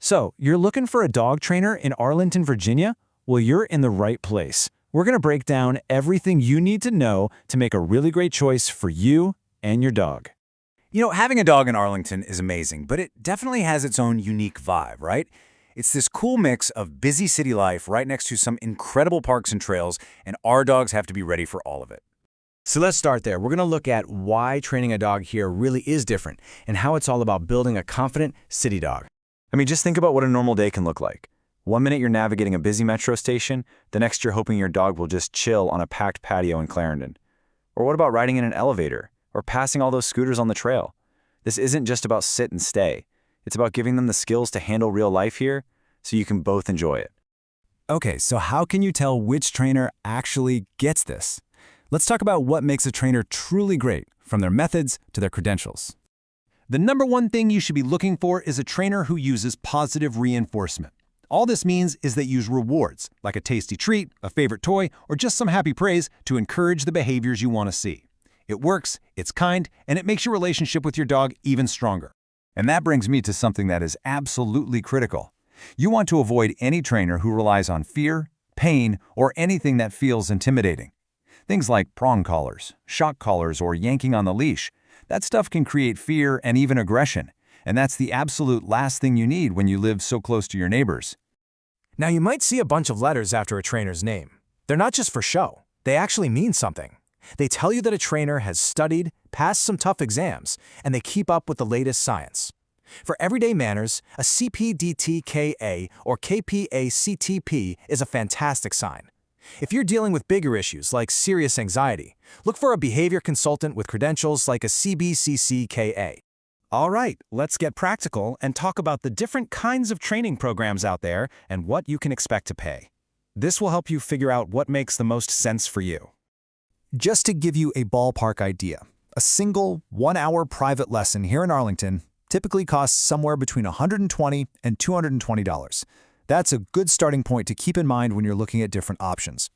So, you're looking for a dog trainer in Arlington, Virginia? Well, you're in the right place. We're going to break down everything you need to know to make a really great choice for you and your dog. You know, having a dog in Arlington is amazing, but it definitely has its own unique vibe, right? It's this cool mix of busy city life right next to some incredible parks and trails, and our dogs have to be ready for all of it. So let's start there. We're going to look at why training a dog here really is different and how it's all about building a confident city dog. I mean, just think about what a normal day can look like. One minute you're navigating a busy metro station, the next you're hoping your dog will just chill on a packed patio in Clarendon. Or what about riding in an elevator or passing all those scooters on the trail? This isn't just about sit and stay. It's about giving them the skills to handle real life here so you can both enjoy it. Okay, so how can you tell which trainer actually gets this? Let's talk about what makes a trainer truly great, from their methods to their credentials. The number one thing you should be looking for is a trainer who uses positive reinforcement. All this means is they use rewards, like a tasty treat, a favorite toy, or just some happy praise to encourage the behaviors you want to see. It works, it's kind, and it makes your relationship with your dog even stronger. And that brings me to something that is absolutely critical. You want to avoid any trainer who relies on fear, pain, or anything that feels intimidating. Things like prong collars, shock collars, or yanking on the leash. That stuff can create fear and even aggression, and that's the absolute last thing you need when you live so close to your neighbors. Now, you might see a bunch of letters after a trainer's name. They're not just for show. They actually mean something. They tell you that a trainer has studied, passed some tough exams, and they keep up with the latest science. For everyday manners, a CPDTKA or KPACTP is a fantastic sign. If you're dealing with bigger issues like serious anxiety, look for a behavior consultant with credentials like a CBCCKA. All right, let's get practical and talk about the different kinds of training programs out there and what you can expect to pay. This will help you figure out what makes the most sense for you. Just to give you a ballpark idea, a single 1-hour private lesson here in Arlington typically costs somewhere between $120 and $220. That's a good starting point to keep in mind when you're looking at different options.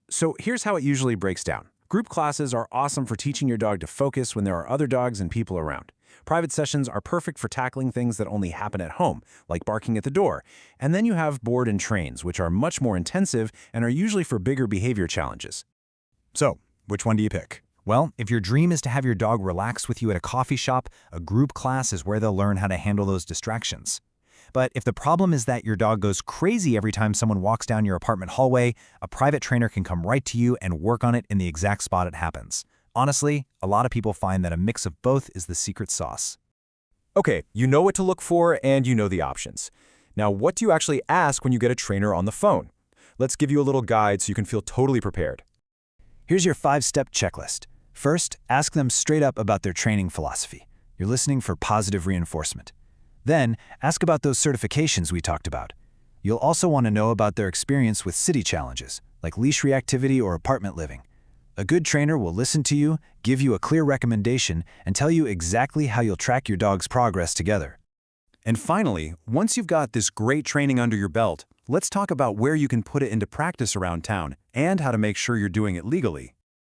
So here's how it usually breaks down. Group classes are awesome for teaching your dog to focus when there are other dogs and people around. Private sessions are perfect for tackling things that only happen at home, like barking at the door. And then you have board and trains, which are much more intensive and are usually for bigger behavior challenges. So, which one do you pick? Well, if your dream is to have your dog relax with you at a coffee shop, a group class is where they'll learn how to handle those distractions. But if the problem is that your dog goes crazy every time someone walks down your apartment hallway, a private trainer can come right to you and work on it in the exact spot it happens. Honestly, a lot of people find that a mix of both is the secret sauce. Okay, you know what to look for and you know the options. Now, what do you actually ask when you get a trainer on the phone? Let's give you a little guide so you can feel totally prepared. Here's your 5-step checklist. First, ask them straight up about their training philosophy. You're listening for positive reinforcement. Then, ask about those certifications we talked about. You'll also want to know about their experience with city challenges, like leash reactivity or apartment living. A good trainer will listen to you, give you a clear recommendation, and tell you exactly how you'll track your dog's progress together. And finally, once you've got this great training under your belt, let's talk about where you can put it into practice around town and how to make sure you're doing it legally.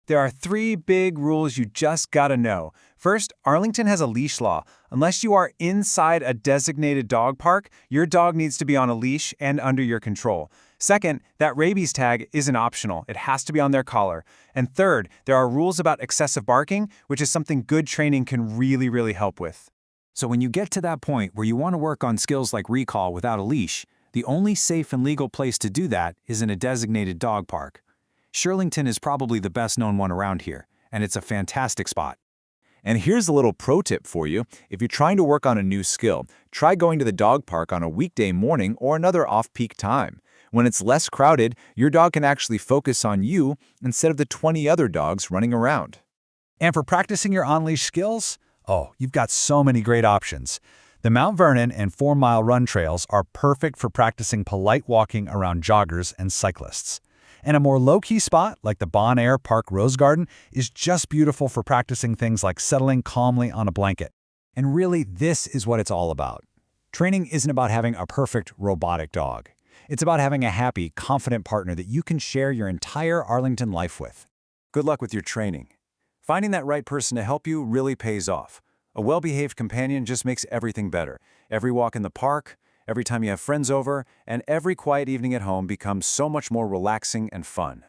There are 3 big rules you just gotta know. First, Arlington has a leash law. Unless you are inside a designated dog park, your dog needs to be on a leash and under your control. Second, that rabies tag isn't optional. It has to be on their collar. And third, there are rules about excessive barking, which is something good training can really help with. So when you get to that point where you want to work on skills like recall without a leash, the only safe and legal place to do that is in a designated dog park. Shirlington is probably the best-known one around here, and it's a fantastic spot. And here's a little pro tip for you. If you're trying to work on a new skill, try going to the dog park on a weekday morning or another off-peak time. When it's less crowded, your dog can actually focus on you instead of the 20 other dogs running around. And for practicing your on-leash skills, you've got so many great options. The Mount Vernon and 4-mile run trails are perfect for practicing polite walking around joggers and cyclists. And a more low-key spot, like the Bon Air Park Rose Garden, is just beautiful for practicing things like settling calmly on a blanket. And really, this is what it's all about. Training isn't about having a perfect robotic dog. It's about having a happy, confident partner that you can share your entire Arlington life with. Good luck with your training. Finding that right person to help you really pays off. A well-behaved companion just makes everything better. Every walk in the park, every time you have friends over, and every quiet evening at home becomes so much more relaxing and fun.